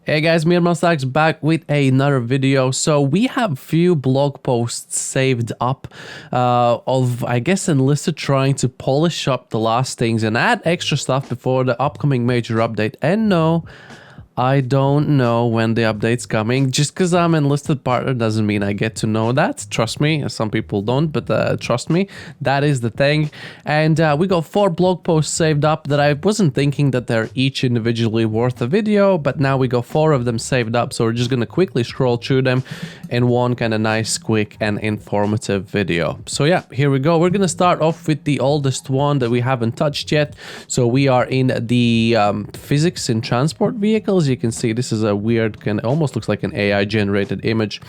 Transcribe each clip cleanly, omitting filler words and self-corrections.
Hey guys, MeAdmiralStarks back with another video. So we have few blog posts saved up of, I guess, Enlisted trying to polish up the last things and add extra stuff before the upcoming major update. And no, I don't know when the update's coming. Just because I'm Enlisted partner doesn't mean I get to know that. Trust me, some people don't, but trust me, that is the thing. And we got 4 blog posts saved up that I wasn't thinking that they're each individually worth a video, but now we got 4 of them saved up, so we're just gonna quickly scroll through them in one kind of nice, quick, and informative video. So yeah, here we go. We're gonna start off with the oldest one that we haven't touched yet. So we are in the physics in transport vehicles. You can see this is a weird kind of almost looks like an AI generated image.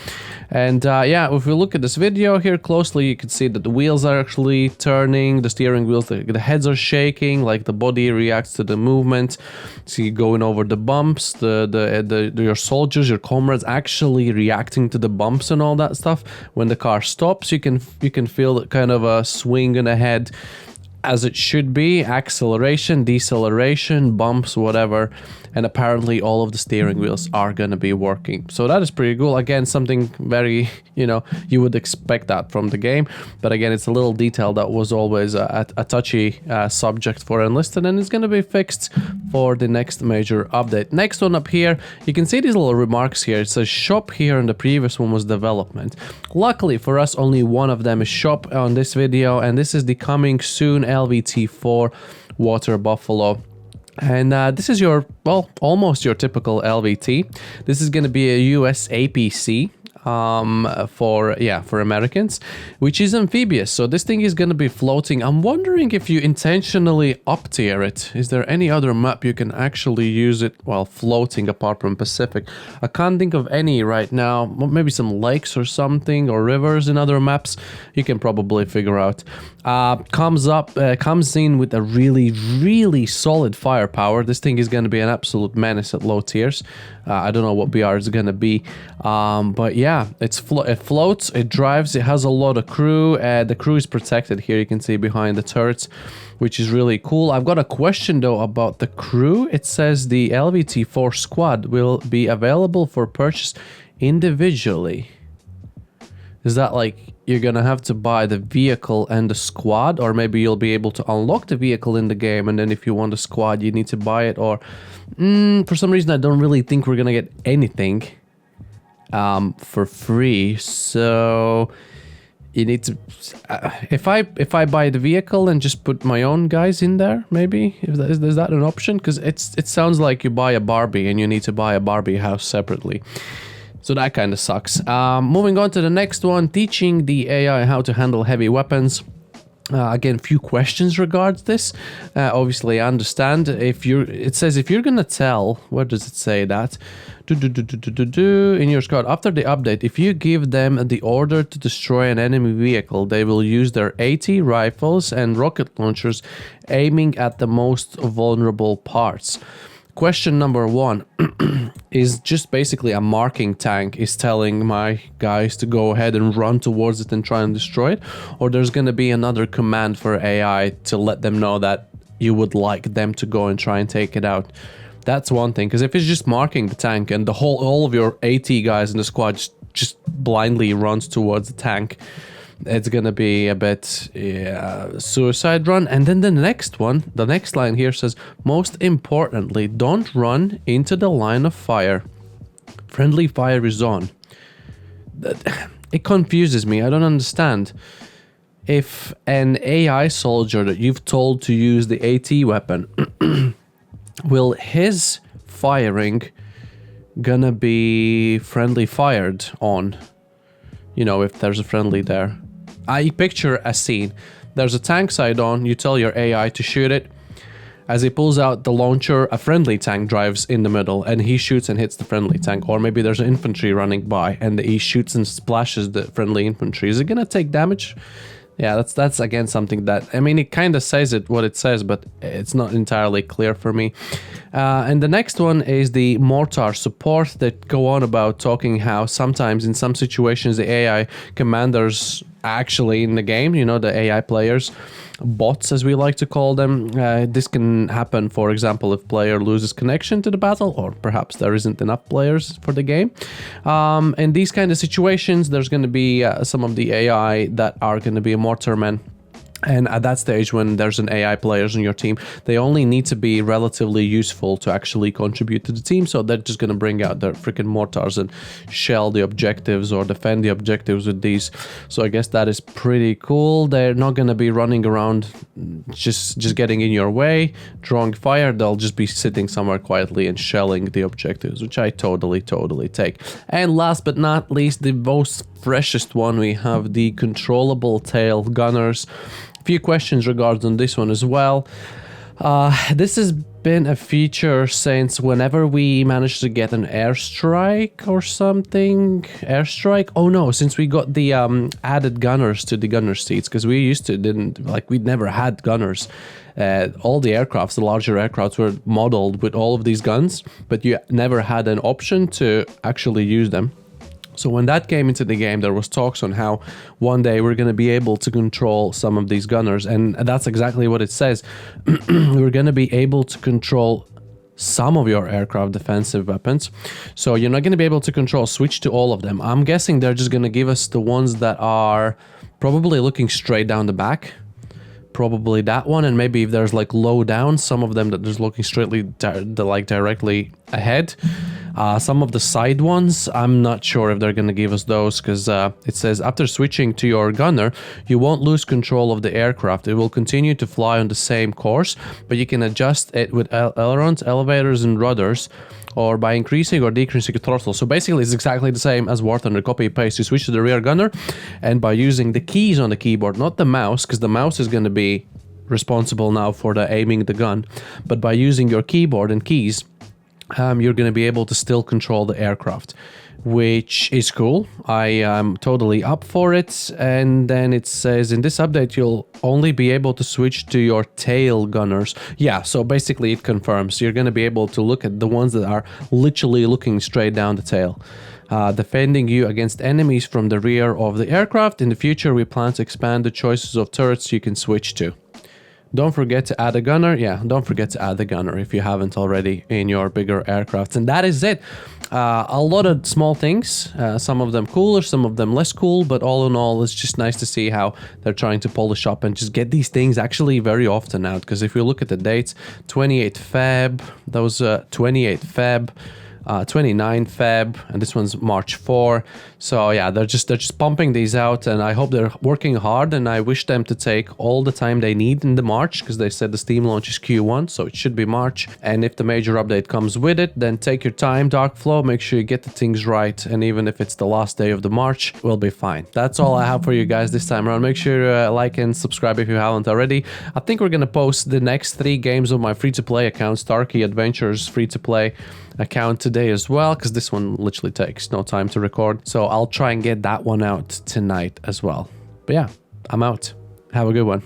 And yeah, if we look at this video here closely, you can see that the wheels are actually turning, the steering wheels, the heads are shaking, like the body reacts to the movement. See, going over the bumps, your soldiers, your comrades actually reacting to the bumps and all that stuff. When the car stops, you can feel kind of a swing in the head, as it should be, acceleration, deceleration, bumps, whatever. And apparently all of the steering wheels are going to be working. So that is pretty cool. Again, something very, you would expect that from the game. But again, it's a little detail that was always a touchy subject for Enlisted, and it's going to be fixed for the next major update. Next one up here, you can see these little remarks here. It says shop here, and the previous one was development. Luckily for us, only one of them is shop on this video, and this is the coming soon LVT4 Water Buffalo. And this is your, well, almost your typical LVT. This is going to be a US APC for Americans, which is amphibious. So this thing is going to be floating. I'm wondering if you intentionally up tier it. Is there any other map you can actually use it while floating apart from Pacific? I can't think of any right now. Maybe some lakes or something, or rivers in other maps. You can probably figure out. Comes in with a really solid firepower. This thing is going to be an absolute menace at low tiers. I don't know what BR is going to be, but yeah, it floats, it drives, it has a lot of crew. The crew is protected here, you can see behind the turrets, which is really cool. I've got a question though about the crew. It says the LVT4 squad will be available for purchase individually. Is that like you're gonna have to buy the vehicle and the squad, or maybe you'll be able to unlock the vehicle in the game, and then if you want a squad you need to buy it? Or for some reason I don't really think we're gonna get anything for free. So you need to if I buy the vehicle and just put my own guys in there, maybe is that an option? Because it sounds like you buy a Barbie and you need to buy a Barbie house separately. So that kind of sucks. Moving on to the next one, teaching the AI how to handle heavy weapons. Again, few questions regards this. Obviously, I understand. It says if you're gonna tell, where does it say that? In your squad, after the update, if you give them the order to destroy an enemy vehicle, they will use their AT rifles and rocket launchers aiming at the most vulnerable parts. Question number 1 is just basically a marking tank is telling my guys to go ahead and run towards it and try and destroy it, or there's going to be another command for AI to let them know that you would like them to go and try and take it out. That's one thing, because if it's just marking the tank and all of your AT guys in the squad just blindly runs towards the tank, it's gonna be a bit suicide run. And then the next line here says, most importantly, don't run into the line of fire. Friendly fire is on. It confuses me. I don't understand. If an AI soldier that you've told to use the AT weapon, will his firing gonna be friendly fired on? If there's a friendly there. I picture a scene. There's a tank side on, you tell your AI to shoot it. As he pulls out the launcher, a friendly tank drives in the middle and he shoots and hits the friendly tank. Or maybe there's an infantry running by and he shoots and splashes the friendly infantry. Is it gonna take damage? Yeah, that's again something that, I mean, it kind of says what it says, but it's not entirely clear for me. And the next one is the mortar support that go on about talking how sometimes in some situations the AI commanders actually in the game, you know, the AI players, bots as we like to call them. This can happen, for example, if player loses connection to the battle, or perhaps there isn't enough players for the game. In these kind of situations, there's going to be some of the AI that are going to be mortarmen. And at that stage, when there's an AI players on your team, they only need to be relatively useful to actually contribute to the team. So they're just going to bring out their freaking mortars and shell the objectives or defend the objectives with these. So I guess that is pretty cool. They're not going to be running around just getting in your way, drawing fire. They'll just be sitting somewhere quietly and shelling the objectives, which I totally take. And last but not least, the most freshest one, we have the controllable tail gunners. Few questions regarding this one as well. This has been a feature since whenever we managed to get an airstrike or something. Airstrike? Oh no, since we got the added gunners to the gunner seats, because we used to we'd never had gunners. All the aircrafts, the larger aircrafts, were modeled with all of these guns, but you never had an option to actually use them. So when that came into the game, there was talks on how one day we're going to be able to control some of these gunners. And that's exactly what it says. We're going to be able to control some of your aircraft defensive weapons. So you're not going to be able to switch to all of them. I'm guessing they're just going to give us the ones that are probably looking straight down the back. Probably that one, and maybe if there's like low down, some of them that just looking directly ahead. Some of the side ones, I'm not sure if they're going to give us those, because it says after switching to your gunner, you won't lose control of the aircraft. It will continue to fly on the same course, but you can adjust it with ailerons, elevators, and rudders, or by increasing or decreasing the throttle. So basically it's exactly the same as War Thunder, copy paste. You switch to the rear gunner, and by using the keys on the keyboard, not the mouse, because the mouse is going to be responsible now for the aiming the gun, but by using your keyboard and keys, you're going to be able to still control the aircraft, which is cool. I am totally up for it. And then it says in this update, you'll only be able to switch to your tail gunners. Yeah, so basically it confirms you're going to be able to look at the ones that are literally looking straight down the tail. Defending you against enemies from the rear of the aircraft. In the future, we plan to expand the choices of turrets you can switch to. Don't forget to add a gunner. Yeah, don't forget to add the gunner if you haven't already in your bigger aircrafts. And that is it. A lot of small things, some of them cooler, some of them less cool, but all in all, it's just nice to see how they're trying to polish up and just get these things actually very often out. Because if you look at the dates, 28 Feb, that was 28 Feb, 29 Feb, and this one's March 4. So yeah, they're just pumping these out, and I hope they're working hard, and I wish them to take all the time they need in the March, because they said the Steam launch is Q1, so it should be March. And if the major update comes with it, then take your time, Darkflow, make sure you get the things right, and even if it's the last day of the March, we'll be fine. That's all I have for you guys this time around. Make sure you like and subscribe if you haven't already. I think we're gonna post the next 3 games on my free-to-play account, StarkQE Adventures free-to-play account today as well, because this one literally takes no time to record, so I'll try and get that one out tonight as well. But yeah, I'm out. Have a good one.